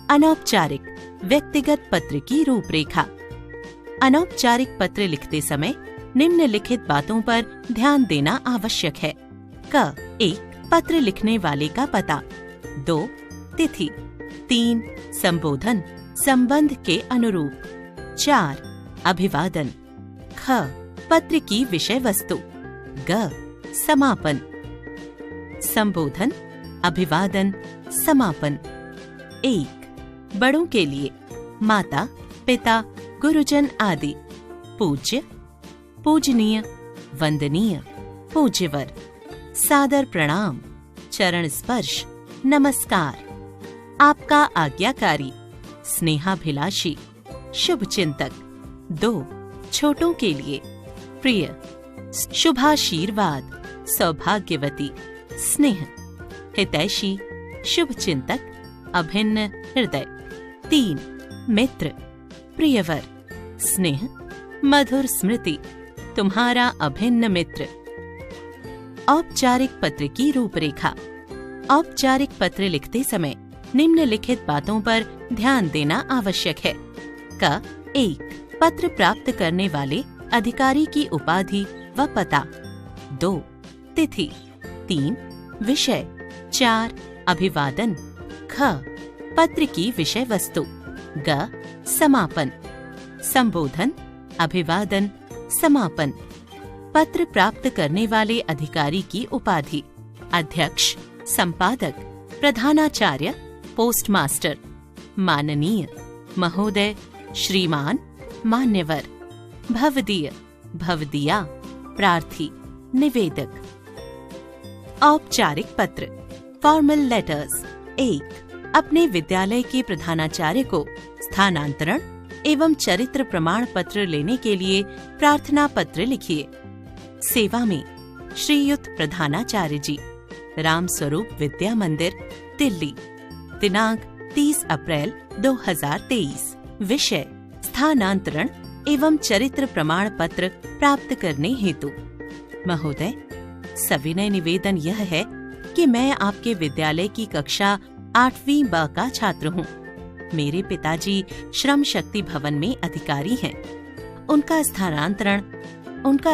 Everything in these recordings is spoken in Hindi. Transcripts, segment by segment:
अनौपचारिक व्यक्तिगत पत्र की रूपरेखा। अनौपचारिक पत्र लिखते समय निम्नलिखित बातों पर ध्यान देना आवश्यक है। क 1 पत्र लिखने वाले का पता, 2 तिथि, 3 संबोधन संबंध के अनुरूप, 4 अभिवादन, ख पत्र की विषय वस्तु, ग समापन। संबोधन, अभिवादन, समापन। 1 बड़ों के लिए माता, पिता, गुरुजन आदि। पूज्य, पूजनीय, वंदनीय, पूज्यवर। सादर प्रणाम, चरण स्पर्श, नमस्कार। आपका आज्ञाकारी, स्नेहाभिलाषी, शुभ चिंतक। 2 छोटों के लिए प्रिय, शुभाशीर्वाद, सौभाग्यवती, स्नेह, हितैषी, शुभ चिंतक, अभिन्न हृदय। 3 मित्र, प्रियवर, स्नेह, मधुर स्मृति, तुम्हारा अभिन्न मित्र। औपचारिक पत्र की रूपरेखा। औपचारिक पत्र लिखते समय निम्नलिखित बातों पर ध्यान देना आवश्यक है। क 1 पत्र प्राप्त करने वाले अधिकारी की उपाधि व पता, 2 तिथि, 3 विषय, 4 अभिवादन, ख पत्र की विषय वस्तु, ग समापन। संबोधन, अभिवादन, समापन। पत्र प्राप्त करने वाले अधिकारी की उपाधि, अध्यक्ष, संपादक, प्रधानाचार्य, पोस्टमास्टर, माननीय, महोदय, श्रीमान, मान्यवर। भवदीय, भवदीया, प्रार्थी, निवेदक। औपचारिक पत्र, फॉर्मल लेटर्स। 1 अपने विद्यालय के प्रधानाचार्य को स्थानांतरण एवं चरित्र प्रमाण पत्र लेने के लिए प्रार्थना पत्र लिखिए। सेवा में श्रीयुत प्रधानाचार्य जी, राम स्वरूप विद्या मंदिर, दिल्ली। दिनांक 30 अप्रैल 2023। विषय, स्थानांतरण एवं चरित्र प्रमाण पत्र प्राप्त करने हेतु। महोदय, सविनय निवेदन यह है कि मैं आपके विद्यालय की कक्षा 8वीं ब का छात्र हूँ। मेरे पिताजी श्रम शक्ति भवन में अधिकारी हैं। उनका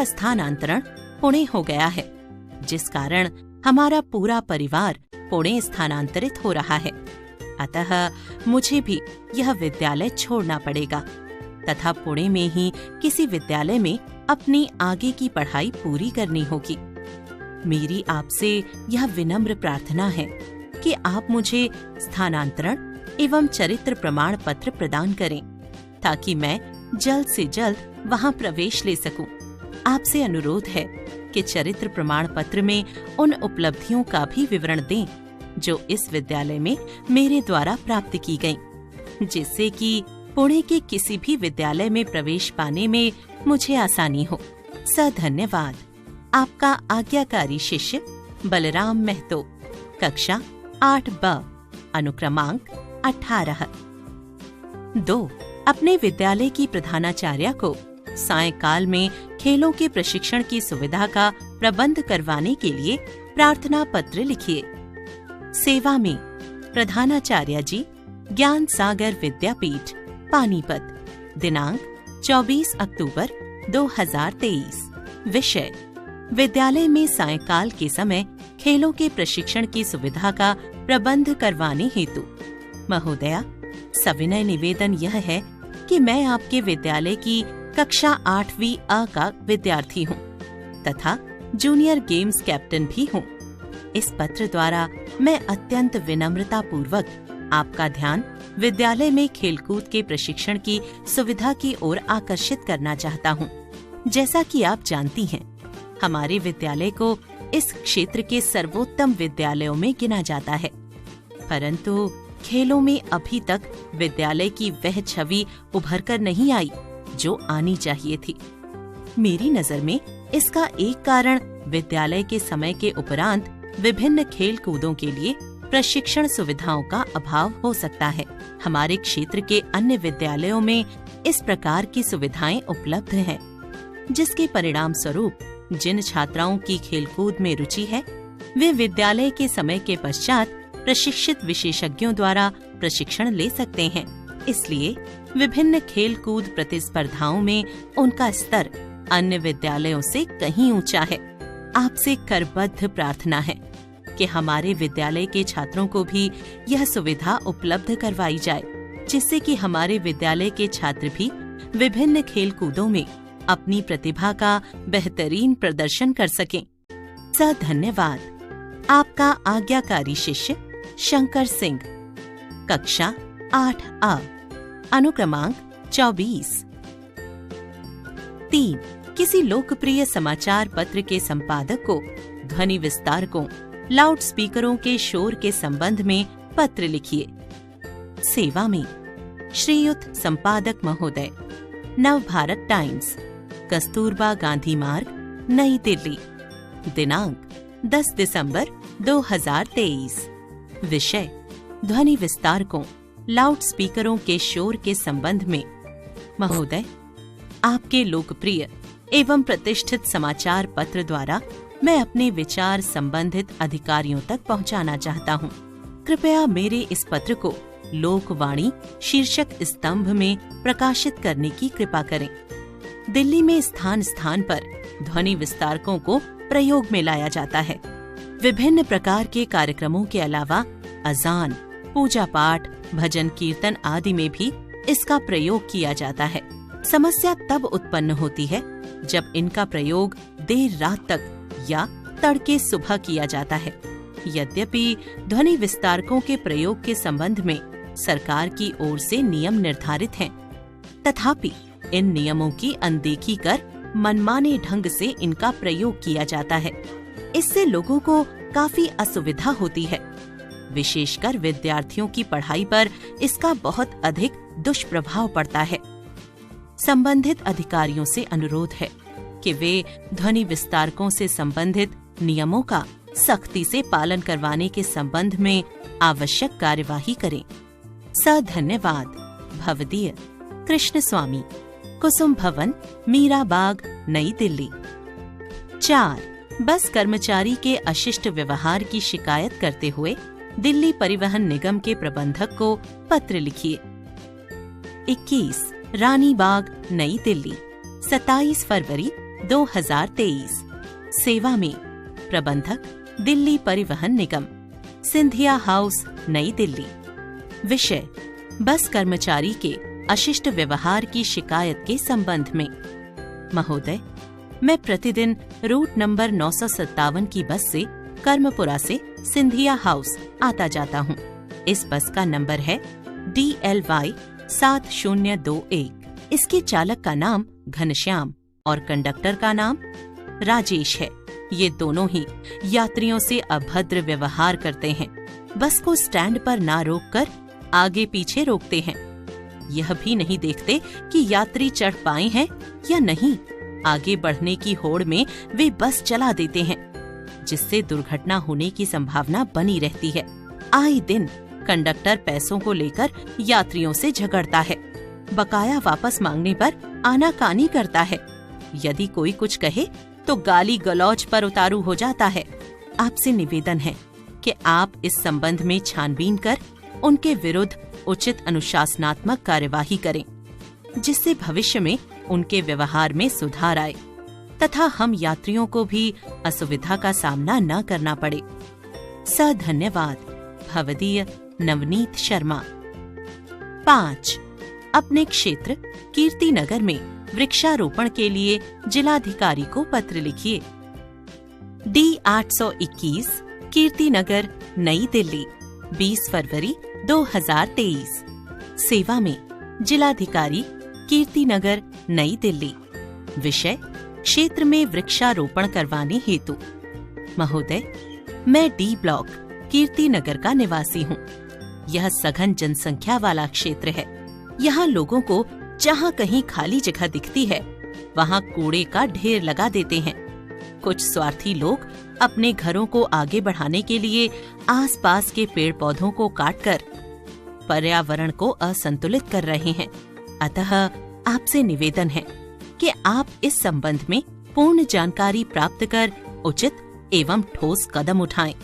स्थानांतरण पुणे हो गया है, जिस कारण हमारा पूरा परिवार पुणे स्थानांतरित हो रहा है। अतः मुझे भी यह विद्यालय छोड़ना पड़ेगा तथा पुणे में ही किसी विद्यालय में अपनी आगे की पढ़ाई पूरी करनी होगी। मेरी आपसे यह विनम्र प्रार्थना है कि आप मुझे स्थानांतरण एवं चरित्र प्रमाण पत्र प्रदान करें ताकि मैं जल्द से जल्द वहां प्रवेश ले सकूं। आपसे अनुरोध है कि चरित्र प्रमाण पत्र में उन उपलब्धियों का भी विवरण दें जो इस विद्यालय में मेरे द्वारा प्राप्त की गईं, जिससे कि पुणे के किसी भी विद्यालय में प्रवेश पाने में मुझे आसानी हो। धन्यवाद। आपका आज्ञाकारी शिष्य बलराम महतो, कक्षा 8ब, अनुक्रमांक 18। 2 अपने विद्यालय की प्रधानाचार्या को सायंकाल में खेलों के प्रशिक्षण की सुविधा का प्रबंध करवाने के लिए प्रार्थना पत्र लिखिए। सेवा में प्रधानाचार्य जी, ज्ञान सागर विद्यापीठ, पानीपत। दिनांक 24 अक्टूबर 2023। विषय, विद्यालय में सायंकाल के समय खेलों के प्रशिक्षण की सुविधा का प्रबंध करवाने हेतु। महोदया, सविनय निवेदन यह है कि मैं आपके विद्यालय की कक्षा 8वीं अ का विद्यार्थी हूँ तथा जूनियर गेम्स कैप्टन भी हूँ। इस पत्र द्वारा मैं अत्यंत विनम्रता पूर्वक आपका ध्यान विद्यालय में खेलकूद के प्रशिक्षण की सुविधा की ओर आकर्षित करना चाहता हूँ। जैसा कि आप जानती हैं, हमारे विद्यालय को इस क्षेत्र के सर्वोत्तम विद्यालयों में गिना जाता है, परंतु खेलों में अभी तक विद्यालय की वह छवि उभर कर नहीं आई जो आनी चाहिए थी। मेरी नजर में इसका एक कारण विद्यालय के समय के उपरांत विभिन्न खेल कूदों के लिए प्रशिक्षण सुविधाओं का अभाव हो सकता है। हमारे क्षेत्र के अन्य विद्यालयों में इस प्रकार की सुविधाएं उपलब्ध हैं, जिसके परिणाम स्वरूप जिन छात्राओं की खेलकूद में रुचि है, वे विद्यालय के समय के पश्चात प्रशिक्षित विशेषज्ञों द्वारा प्रशिक्षण ले सकते हैं। इसलिए विभिन्न खेल कूद प्रतिस्पर्धाओं में उनका स्तर अन्य विद्यालयों से कहीं ऊंचा है। आपसे करबद्ध प्रार्थना है कि हमारे विद्यालय के छात्रों को भी यह सुविधा उपलब्ध करवाई जाए, जिससे कि हमारे विद्यालय के छात्र भी विभिन्न खेल कूदों में अपनी प्रतिभा का बेहतरीन प्रदर्शन कर सकें। धन्यवाद। आपका आज्ञाकारी शिष्य शंकर सिंह, कक्षा 8A, अनुक्रमांक 24। 3. किसी लोकप्रिय समाचार पत्र के संपादक को ध्वनि विस्तारकों, लाउड स्पीकरों के शोर के संबंध में पत्र लिखिए। सेवा में श्रीयुत संपादक महोदय, नवभारत टाइम्स, कस्तूरबा गांधी मार्ग, नई दिल्ली। दिनांक 10 दिसंबर 2023। विषय ध्वनि विस्तारकों, लाउड स्पीकरों के शोर के संबंध में। महोदय, आपके लोकप्रिय एवं प्रतिष्ठित समाचार पत्र द्वारा मैं अपने विचार संबंधित अधिकारियों तक पहुंचाना चाहता हूं। कृपया मेरे इस पत्र को लोकवाणी शीर्षक स्तंभ में प्रकाशित करने की कृपा करें। दिल्ली में स्थान स्थान पर ध्वनि विस्तारकों को प्रयोग में लाया जाता है। विभिन्न प्रकार के कार्यक्रमों के अलावा अजान, पूजा पाठ, भजन कीर्तन आदि में भी इसका प्रयोग किया जाता है। समस्या तब उत्पन्न होती है जब इनका प्रयोग देर रात तक या तड़के सुबह किया जाता है। यद्यपि ध्वनि विस्तारकों के प्रयोग के संबंध में सरकार की ओर से नियम निर्धारित हैं, तथापि इन नियमों की अनदेखी कर मनमाने ढंग से इनका प्रयोग किया जाता है। इससे लोगों को काफी असुविधा होती है। विशेषकर विद्यार्थियों की पढ़ाई पर इसका बहुत अधिक दुष्प्रभाव पड़ता है। संबंधित अधिकारियों से अनुरोध है कि वे ध्वनि विस्तारकों से संबंधित नियमों का सख्ती से पालन करवाने के संबंध में आवश्यक कार्यवाही करें। धन्यवाद। भवदीय कृष्ण स्वामी, कुसुम भवन, मीरा बाग, नई दिल्ली। 4. बस कर्मचारी के अशिष्ट व्यवहार की शिकायत करते हुए दिल्ली परिवहन निगम के प्रबंधक को पत्र लिखिए। 21. रानी बाग, नई दिल्ली, 27 फरवरी 2023। सेवा में प्रबंधक, दिल्ली परिवहन निगम, सिंधिया हाउस, नई दिल्ली। विषय बस कर्मचारी के अशिष्ट व्यवहार की शिकायत के संबंध में। महोदय, मैं प्रतिदिन रूट नंबर 957 की बस से कर्मपुरा से सिंधिया हाउस आता जाता हूँ। इस बस का नंबर है DLY 7021। इसके चालक का नाम घनश्याम और कंडक्टर का नाम राजेश है। ये दोनों ही यात्रियों से अभद्र व्यवहार करते हैं। बस को स्टैंड पर ना रोककर आगे पीछे रोकते हैं। यह भी नहीं देखते कि यात्री चढ़ पाए हैं या नहीं। आगे बढ़ने की होड़ में वे बस चला देते हैं, जिससे दुर्घटना होने की संभावना बनी रहती है। आए दिन कंडक्टर पैसों को लेकर यात्रियों से झगड़ता है। बकाया वापस मांगने पर आनाकानी करता है। यदि कोई कुछ कहे तो गाली गलौज पर उतारू हो जाता है। आपसे निवेदन है कि आप इस संबंध में छानबीन कर उनके विरुद्ध उचित अनुशासनात्मक कार्यवाही करें, जिससे भविष्य में उनके व्यवहार में सुधार आए तथा हम यात्रियों को भी असुविधा का सामना न करना पड़े। धन्यवाद। भवदीय नवनीत शर्मा। 5. अपने क्षेत्र कीर्ति नगर में वृक्षारोपण के लिए जिलाधिकारी को पत्र लिखिए। D821, कीर्ति नगर, नई दिल्ली, 20 फरवरी 2023। सेवा में जिलाधिकारी, कीर्ति नगर, नई दिल्ली। विषय क्षेत्र में वृक्षारोपण करवाने हेतु। महोदय, मैं D ब्लॉक कीर्ति नगर का निवासी हूँ। यह सघन जनसंख्या वाला क्षेत्र है। यहाँ लोगों को जहाँ कहीं खाली जगह दिखती है वहाँ कूड़े का ढेर लगा देते हैं। कुछ स्वार्थी लोग अपने घरों को आगे बढ़ाने के लिए आसपास के पेड़ पौधों को काटकर पर्यावरण को असंतुलित कर रहे हैं। अतः आपसे निवेदन है कि आप इस संबंध में पूर्ण जानकारी प्राप्त कर उचित एवं ठोस कदम उठाएं,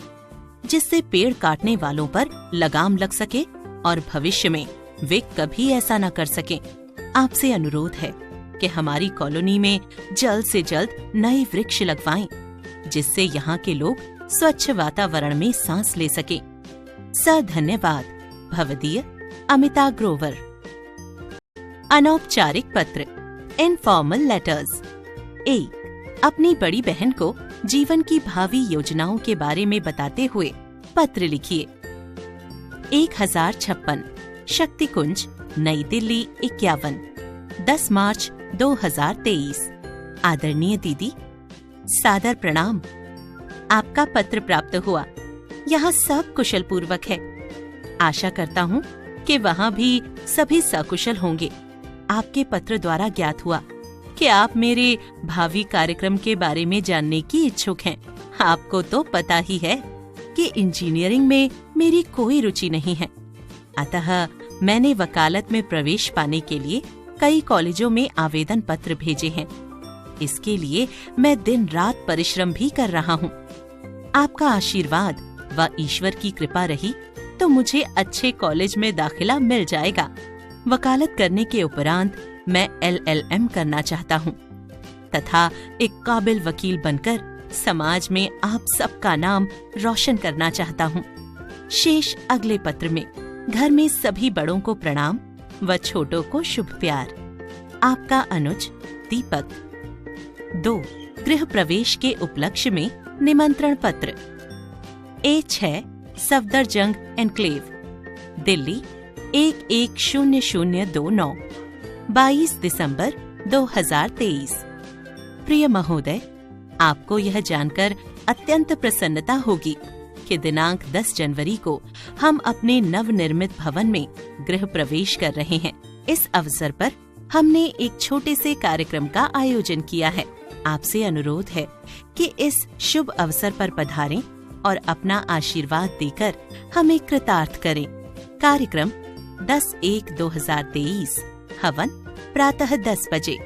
जिससे पेड़ काटने वालों पर लगाम लग सके और भविष्य में वे कभी ऐसा न कर सकें। आपसे अनुरोध है कि हमारी कॉलोनी में जल्द से जल्द नए वृक्ष लगवाएं, जिससे यहाँ के लोग स्वच्छ वातावरण में सांस ले सकें। धन्यवाद। भवदीय अमिता ग्रोवर। अनौपचारिक पत्र, इनफॉर्मल लेटर्स। 1. अपनी बड़ी बहन को जीवन की भावी योजनाओं के बारे में बताते हुए पत्र लिखिए। 1056 शक्ति कुंज, नई दिल्ली 51, 10 मार्च 2023। आदरणीय दीदी, सादर प्रणाम। आपका पत्र प्राप्त हुआ। यहाँ सब कुशल पूर्वक है। आशा करता हूँ कि वहाँ भी सभी सकुशल होंगे। आपके पत्र द्वारा ज्ञात हुआ कि आप मेरे भावी कार्यक्रम के बारे में जानने की इच्छुक हैं। आपको तो पता ही है कि इंजीनियरिंग में मेरी कोई रुचि नहीं है, अतः मैंने वकालत में प्रवेश पाने के लिए कई कॉलेजों में आवेदन पत्र भेजे हैं। इसके लिए मैं दिन रात परिश्रम भी कर रहा हूँ। आपका आशीर्वाद व ईश्वर की कृपा रही तो मुझे अच्छे कॉलेज में दाखिला मिल जाएगा। वकालत करने के उपरांत मैं LLM करना चाहता हूँ तथा एक काबिल वकील बनकर समाज में आप सबका नाम रोशन करना चाहता हूँ। शेष अगले पत्र में। घर में सभी बड़ों को प्रणाम व छोटों को शुभ प्यार। आपका अनुज दीपक। 2. गृह प्रवेश के उपलक्ष्य में निमंत्रण पत्र। A6 सफदरजंग एनक्लेव, दिल्ली 110029, 22 दिसंबर 2023। प्रिय महोदय, आपको यह जानकर अत्यंत प्रसन्नता होगी कि दिनांक 10 जनवरी को हम अपने नवनिर्मित भवन में गृह प्रवेश कर रहे हैं। इस अवसर पर हमने एक छोटे से कार्यक्रम का आयोजन किया है। आपसे अनुरोध है कि इस शुभ अवसर पर पधारें और अपना आशीर्वाद देकर हमें कृतार्थ करें। कार्यक्रम 10/1/2023, हवन प्रातः 10 बजे।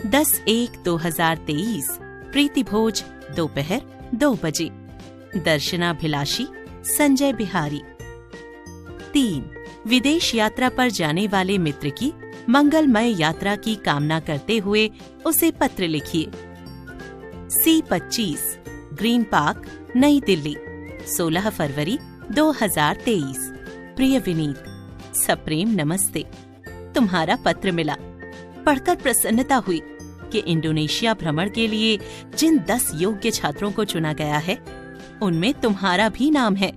10/1/2023 प्रीति भोज दोपहर 2 बजे। दर्शनाभिलाषी संजय बिहारी। 3. विदेश यात्रा पर जाने वाले मित्र की मंगलमय यात्रा की कामना करते हुए उसे पत्र लिखिए। C25 ग्रीन पार्क, नई दिल्ली 16 फरवरी 2023। प्रिय विनीत, सप्रेम नमस्ते। तुम्हारा पत्र मिला। पढ़कर प्रसन्नता हुई कि इंडोनेशिया भ्रमण के लिए जिन 10 योग्य छात्रों को चुना गया है उनमें तुम्हारा भी नाम है।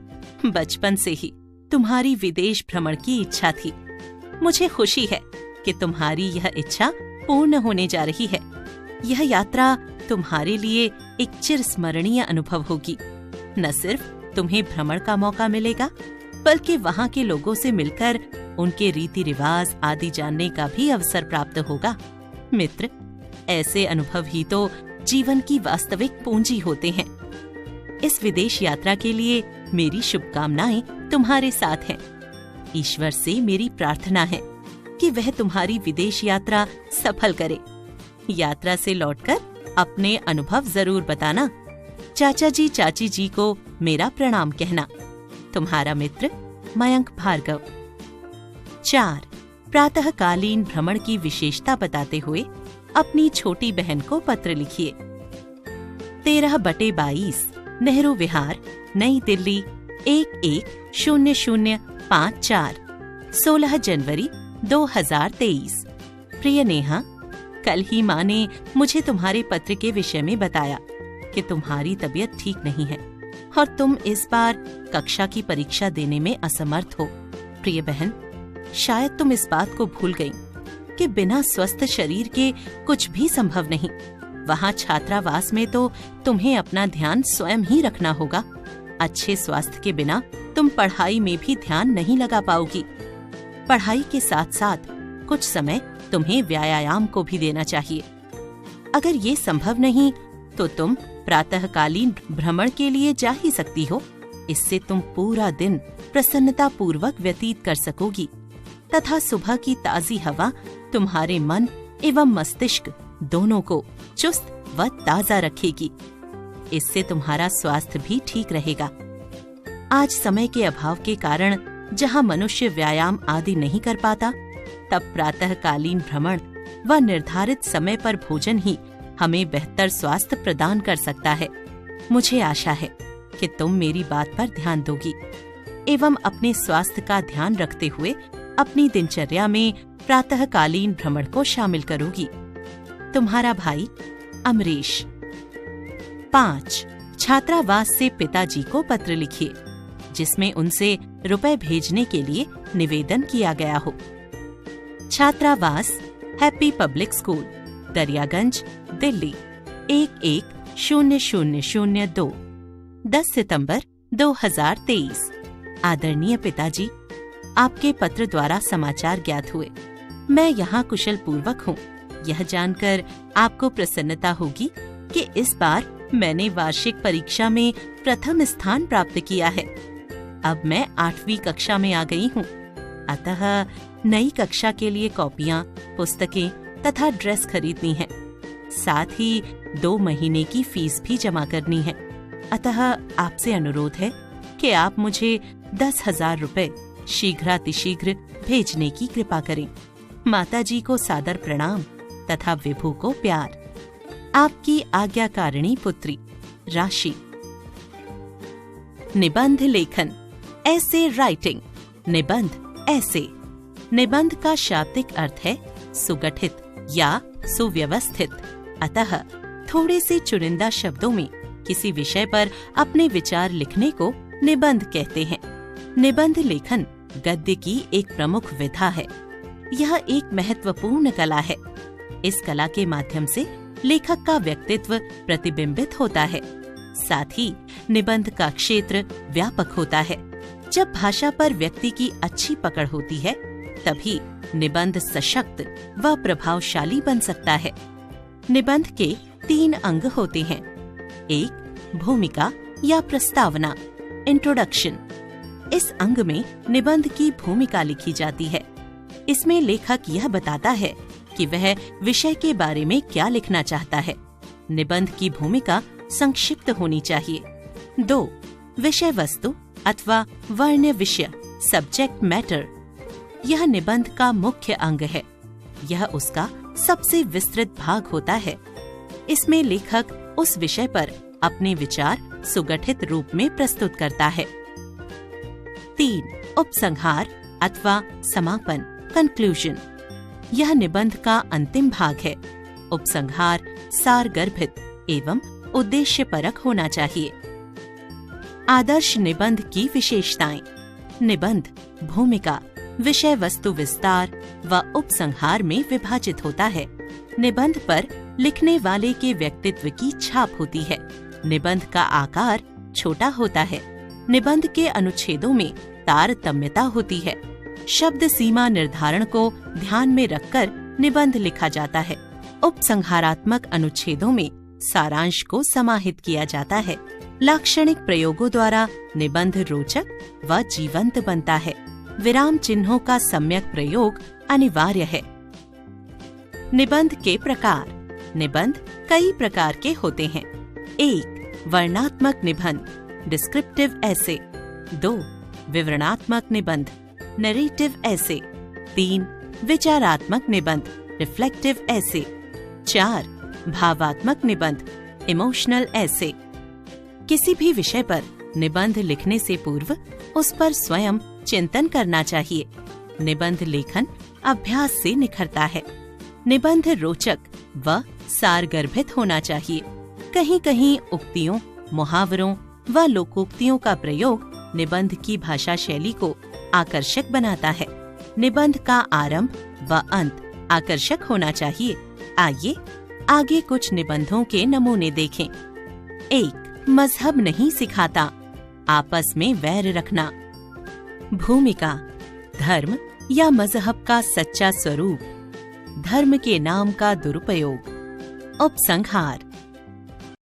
बचपन से ही तुम्हारी विदेश भ्रमण की इच्छा थी। मुझे खुशी है कि तुम्हारी यह इच्छा पूर्ण होने जा रही है। यह यात्रा तुम्हारे लिए एक चिरस्मरणीय अनुभव होगी। न सिर्फ तुम्हें भ्रमण का मौका मिलेगा, बल्कि वहाँ के लोगों से मिलकर उनके रीति रिवाज आदि जानने का भी अवसर प्राप्त होगा। मित्र, ऐसे अनुभव ही तो जीवन की वास्तविक पूंजी होते हैं। इस विदेश यात्रा के लिए मेरी शुभकामनाएं तुम्हारे साथ हैं। ईश्वर से मेरी प्रार्थना है कि वह तुम्हारी विदेश यात्रा सफल करे। यात्रा से लौटकर अपने अनुभव जरूर बताना। चाचा जी चाची जी को मेरा प्रणाम कहना। तुम्हारा मित्र मयंक भार्गव। 4. प्रातःकालीन भ्रमण की विशेषता बताते हुए अपनी छोटी बहन को पत्र लिखिए। 13/22 नेहरू विहार, नई दिल्ली 110054, 16 जनवरी 2023। प्रिय नेहा, कल ही माँ ने मुझे तुम्हारे पत्र के विषय में बताया कि तुम्हारी तबीयत ठीक नहीं है और तुम इस बार कक्षा की परीक्षा देने में असमर्थ हो। प्रिय बहन, शायद तुम इस बात को भूल गई कि बिना स्वस्थ शरीर के कुछ भी संभव नहीं। वहाँ छात्रावास में तो तुम्हें अपना ध्यान स्वयं ही रखना होगा। अच्छे स्वास्थ्य के बिना तुम पढ़ाई में भी ध्यान नहीं लगा पाओगी। पढ़ाई के साथ साथ कुछ समय तुम्हें व्यायाम को भी देना चाहिए। अगर ये संभव नहीं तो तुम प्रातःकालीन भ्रमण के लिए जा ही सकती हो। इससे तुम पूरा दिन प्रसन्नता पूर्वक व्यतीत कर सकोगी तथा सुबह की ताजी हवा तुम्हारे मन एवं मस्तिष्क दोनों को चुस्त व ताजा रखेगी। इससे तुम्हारा स्वास्थ्य भी ठीक रहेगा। आज समय के अभाव के कारण जहाँ मनुष्य व्यायाम आदि नहीं कर पाता, तब प्रातःकालीन भ्रमण व निर्धारित समय पर भोजन ही हमें बेहतर स्वास्थ्य प्रदान कर सकता है। मुझे आशा है कि तुम मेरी बात पर ध्यान दोगी एवं अपने स्वास्थ्य का ध्यान रखते हुए अपनी दिनचर्या में प्रातःकालीन भ्रमण को शामिल करोगी। तुम्हारा भाई अमरीश। 5. छात्रावास से पिताजी को पत्र लिखिए जिसमें उनसे रुपए भेजने के लिए निवेदन किया गया हो। छात्रावास happy public school, Daryaganj, Delhi 110002, 10 सितंबर 2023। आदरणीय पिताजी, आपके पत्र द्वारा समाचार ज्ञात हुए। मैं यहाँ कुशल पूर्वक हूँ। यह जानकर आपको प्रसन्नता होगी कि इस बार मैंने वार्षिक परीक्षा में प्रथम स्थान प्राप्त किया है। अब मैं 8वीं कक्षा में आ गई हूँ, अतः नई कक्षा के लिए कॉपियाँ, पुस्तकें तथा ड्रेस खरीदनी है। साथ ही 2 महीने की फीस भी जमा करनी है। अतः आपसे अनुरोध है कि आप मुझे 10,000 रुपए शीघ्रातिशीघ्र भेजने की कृपा करें। माताजी को सादर प्रणाम तथा विभू को प्यार। आपकी आज्ञाकारिणी पुत्री राशि। निबंध लेखन, ऐसे राइटिंग। निबंध ऐसे। निबंध का शाब्दिक अर्थ है सुगठित या सुव्यवस्थित। अतः थोड़े से चुनिंदा शब्दों में किसी विषय पर अपने विचार लिखने को निबंध कहते हैं। निबंध लेखन गद्य की एक प्रमुख विधा है। यह एक महत्वपूर्ण कला है। इस कला के माध्यम से लेखक का व्यक्तित्व प्रतिबिंबित होता है। साथ ही निबंध का क्षेत्र व्यापक होता है। जब भाषा पर व्यक्ति की अच्छी पकड़ होती है, तभी निबंध सशक्त व प्रभावशाली बन सकता है। निबंध के 3 अंग होते हैं। 1. भूमिका या प्रस्तावना, इंट्रोडक्शन। इस अंग में निबंध की भूमिका लिखी जाती है। इसमें लेखक यह बताता है कि वह विषय के बारे में क्या लिखना चाहता है। निबंध की भूमिका संक्षिप्त होनी चाहिए। 2. विषय वस्तु अथवा वर्ण्य विषय, सब्जेक्ट मैटर। यह निबंध का मुख्य अंग है। यह उसका सबसे विस्तृत भाग होता है। इसमें लेखक उस विषय पर अपने विचार सुगठित रूप में प्रस्तुत करता है। 3. उपसंहार अथवा समापन, कंक्लूजन। यह निबंध का अंतिम भाग है। उपसंहार सारगर्भित एवं उद्देश्यपरक होना चाहिए। आदर्श निबंध की विशेषताएं। निबंध भूमिका, विषय वस्तु विस्तार व उपसंहार में विभाजित होता है। निबंध पर लिखने वाले के व्यक्तित्व की छाप होती है। निबंध का आकार छोटा होता है। निबंध के अनुच्छेदों में तारतम्यता होती है। शब्द सीमा निर्धारण को ध्यान में रखकर निबंध लिखा जाता है। उपसंहारात्मक अनुच्छेदों में सारांश को समाहित किया जाता है। लाक्षणिक प्रयोगों द्वारा निबंध रोचक व जीवंत बनता है। विराम चिन्हों का सम्यक प्रयोग अनिवार्य है। निबंध के प्रकार। निबंध कई प्रकार के होते हैं। 1. वर्णनात्मक निबंध, डिस्क्रिप्टिव ऐसे। 2. विवरणात्मक निबंध, नरेटिव ऐसे। 3. विचारात्मक निबंध, रिफ्लेक्टिव ऐसे। 4. भावात्मक निबंध, इमोशनल ऐसे। किसी भी विषय पर निबंध लिखने से पूर्व उस पर स्वयं चिंतन करना चाहिए। निबंध लेखन अभ्यास से निखरता है। निबंध रोचक व सारगर्भित होना चाहिए। कहीं कहीं उक्तियों, मुहावरों व लोकोक्तियों का प्रयोग निबंध की भाषा शैली को आकर्षक बनाता है। निबंध का आरंभ व अंत आकर्षक होना चाहिए। आइए आगे कुछ निबंधों के नमूने देखें। 1. मजहब नहीं सिखाता, आपस में वैर रखना। भूमिका, धर्म या मजहब का सच्चा स्वरूप, धर्म के नाम का दुरुपयोग। उपसंहार,